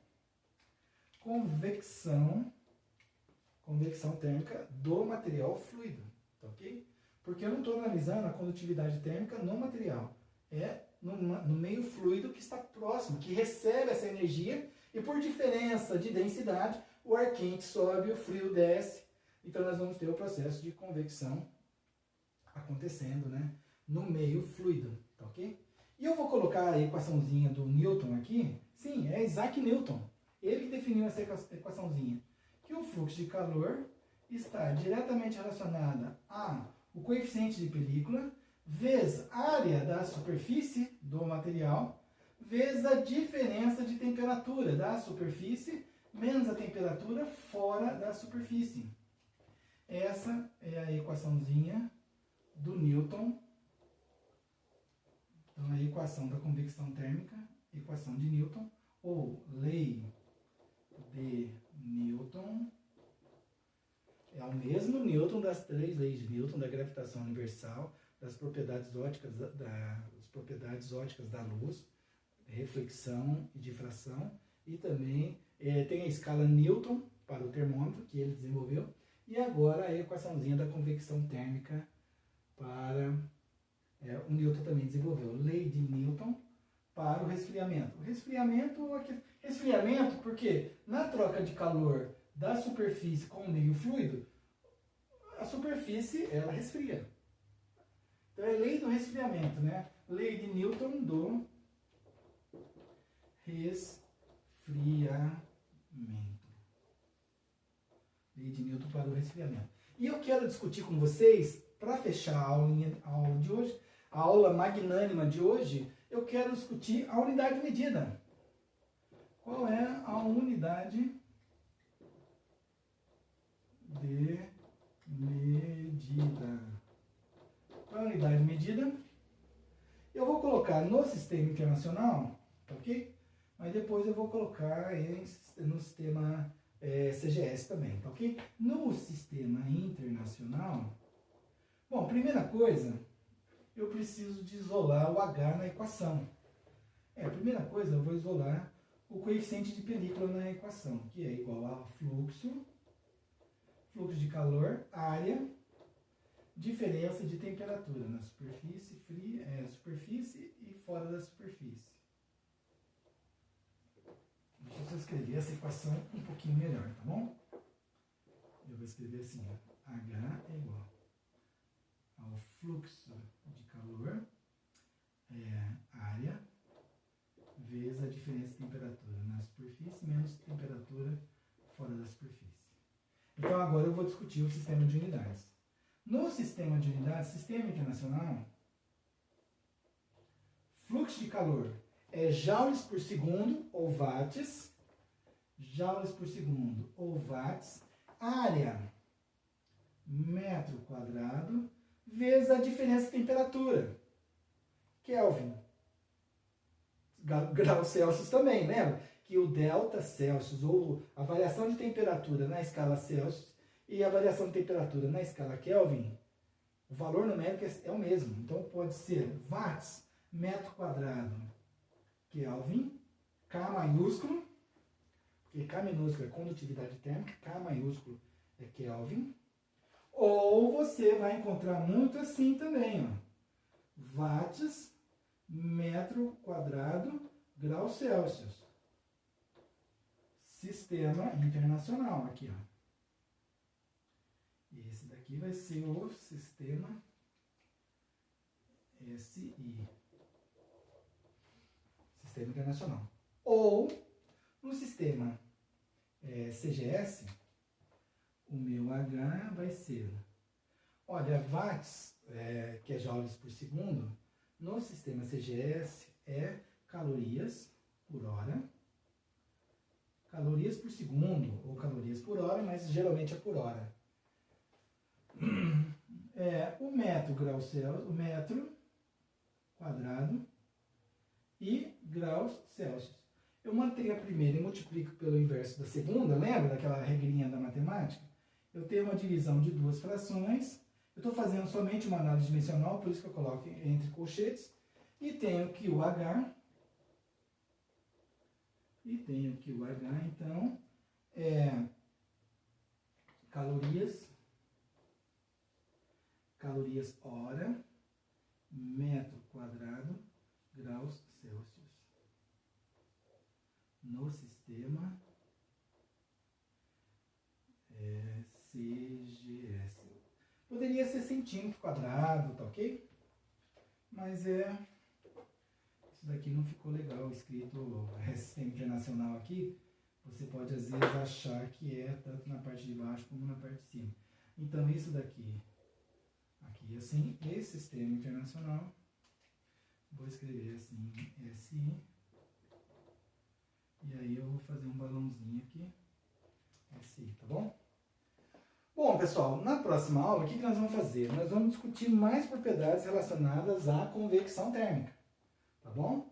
térmica do material fluido, tá ok? Porque eu não estou analisando a condutividade térmica no material, é no meio fluido que está próximo, que recebe essa energia, e por diferença de densidade, o ar quente sobe, o frio desce, então nós vamos ter o processo de convecção acontecendo, né, no meio fluido, tá ok? E eu vou colocar a equaçãozinha do Newton aqui, sim, é Isaac Newton, ele que definiu essa equaçãozinha, que o fluxo de calor está diretamente relacionado ao coeficiente de película vezes a área da superfície do material vezes a diferença de temperatura da superfície menos a temperatura fora da superfície. Essa é a equaçãozinha do Newton. Então, a equação da convecção térmica, equação de Newton, ou lei de Newton, é o mesmo Newton das 3 leis de Newton, da gravitação universal, das propriedades óticas da luz, reflexão e difração, e também tem a escala Newton para o termômetro, que ele desenvolveu, e agora a equaçãozinha da convecção térmica para o Newton também desenvolveu. Lei de Newton para o resfriamento. Resfriamento porque na troca de calor da superfície com o meio fluido, a superfície ela resfria. Então é lei do resfriamento, né? Lei de Newton do resfriamento. Lei de Newton para o resfriamento. E eu quero discutir com vocês, para fechar a aula de hoje, a aula magnânima de hoje, eu quero discutir a unidade de medida. Qual é a unidade de medida? Qual é a unidade de medida? Eu vou colocar no sistema internacional, tá ok? Mas depois eu vou colocar no sistema CGS também, tá ok? No sistema internacional, bom, primeira coisa, eu preciso de isolar o H na equação. Primeira coisa, eu vou isolar o coeficiente de película na equação, que é igual a fluxo de calor, área, diferença de temperatura na superfície fria, superfície e fora da superfície. Deixa eu escrever essa equação um pouquinho melhor, tá bom? Eu vou escrever assim, ó, H é igual ao fluxo de calor, área, vezes a diferença de temperatura na superfície menos temperatura fora da superfície. Então agora eu vou discutir o sistema de unidades. No sistema de unidades, sistema internacional, fluxo de calor é joules por segundo ou watts, área, metro quadrado, vezes a diferença de temperatura, Kelvin. Graus Celsius também, lembra? Que o delta Celsius, ou a variação de temperatura na escala Celsius e a variação de temperatura na escala Kelvin, o valor numérico é o mesmo. Então pode ser watts, metro quadrado, Kelvin, K maiúsculo, porque K minúsculo é condutividade térmica, K maiúsculo é Kelvin. Ou você vai encontrar muito assim também, ó, watts, metro quadrado, graus Celsius. Sistema internacional aqui, ó. E esse daqui vai ser o sistema SI. Sistema internacional. Ou, no sistema CGS, o meu H vai ser, olha, watts, que é joules por segundo, no sistema CGS é calorias por hora, calorias por segundo ou calorias por hora, mas geralmente é por hora. O metro graus Celsius, o metro quadrado e graus Celsius. Eu mantenho a primeira e multiplico pelo inverso da segunda, lembra daquela regrinha da matemática? Eu tenho uma divisão de duas frações, eu estou fazendo somente uma análise dimensional, por isso que eu coloco entre colchetes, e tenho que o H, então, é calorias hora, metro quadrado, graus Celsius. No sistema CGS. Poderia ser centímetro quadrado, tá ok? Mas isso daqui não ficou legal escrito sistema internacional aqui. Você pode às vezes achar que é tanto na parte de baixo como na parte de cima. Então isso daqui, aqui assim, esse sistema internacional, vou escrever assim, SI. E aí eu vou fazer um balãozinho aqui, SI, tá bom? Bom, pessoal, na próxima aula, o que nós vamos fazer? Nós vamos discutir mais propriedades relacionadas à convecção térmica, tá bom?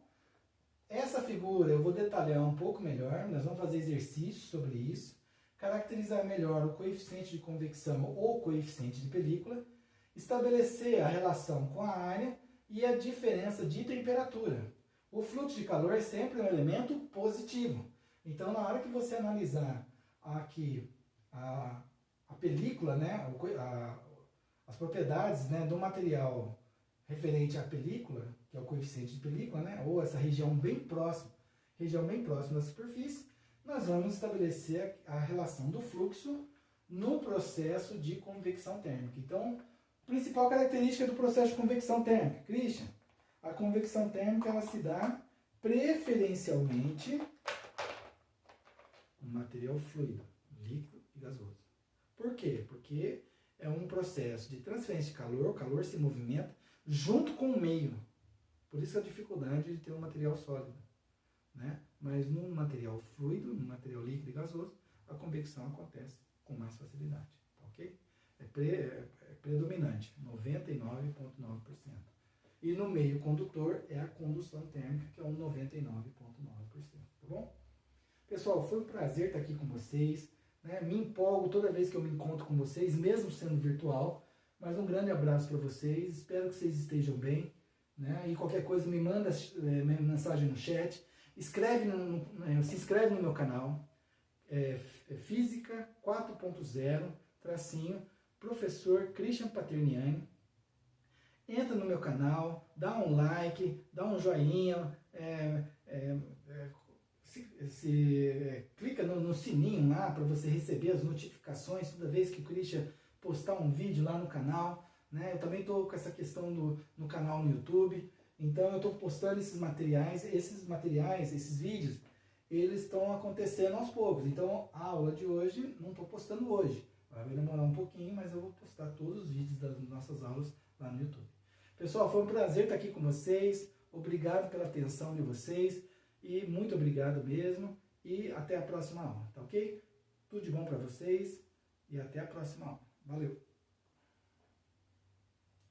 Essa figura eu vou detalhar um pouco melhor, nós vamos fazer exercícios sobre isso, caracterizar melhor o coeficiente de convecção ou coeficiente de película, estabelecer a relação com a área e a diferença de temperatura. O fluxo de calor é sempre um elemento positivo. Então, na hora que você analisar aqui a película, né, as propriedades, né, do material referente à película, que é o coeficiente de película, né, ou essa região bem próxima da superfície, nós vamos estabelecer a relação do fluxo no processo de convecção térmica. Então, principal característica do processo de convecção térmica, Christian, a convecção térmica ela se dá preferencialmente no material fluido, líquido e gasoso. Por quê? Porque é um processo de transferência de calor, o calor se movimenta junto com o meio. Por isso a dificuldade de ter um material sólido, né? Mas no material fluido, no material líquido e gasoso, a convecção acontece com mais facilidade, tá ok? É predominante, 99,9%. E no meio condutor é a condução térmica, que é um 99,9%, tá bom? Pessoal, foi um prazer estar aqui com vocês, né? Me empolgo toda vez que eu me encontro com vocês, mesmo sendo virtual, mas um grande abraço para vocês, espero que vocês estejam bem, né? E qualquer coisa me manda mensagem no chat, Se inscreve no meu canal, Física 4.0, Professor Christian Paterniani. Entra no meu canal, dá um like, dá um joinha, clica no sininho lá para você receber as notificações toda vez que o Christian postar um vídeo lá no canal, né? Eu também estou com essa questão no canal no YouTube, então eu estou postando esses materiais, esses vídeos, eles estão acontecendo aos poucos. Então a aula de hoje não estou postando hoje, vai demorar um pouquinho, mas eu vou postar todos os vídeos das nossas aulas lá no YouTube. Pessoal, foi um prazer estar aqui com vocês, obrigado pela atenção de vocês e muito obrigado mesmo e até a próxima aula, tá ok? Tudo de bom para vocês e até a próxima aula. Valeu!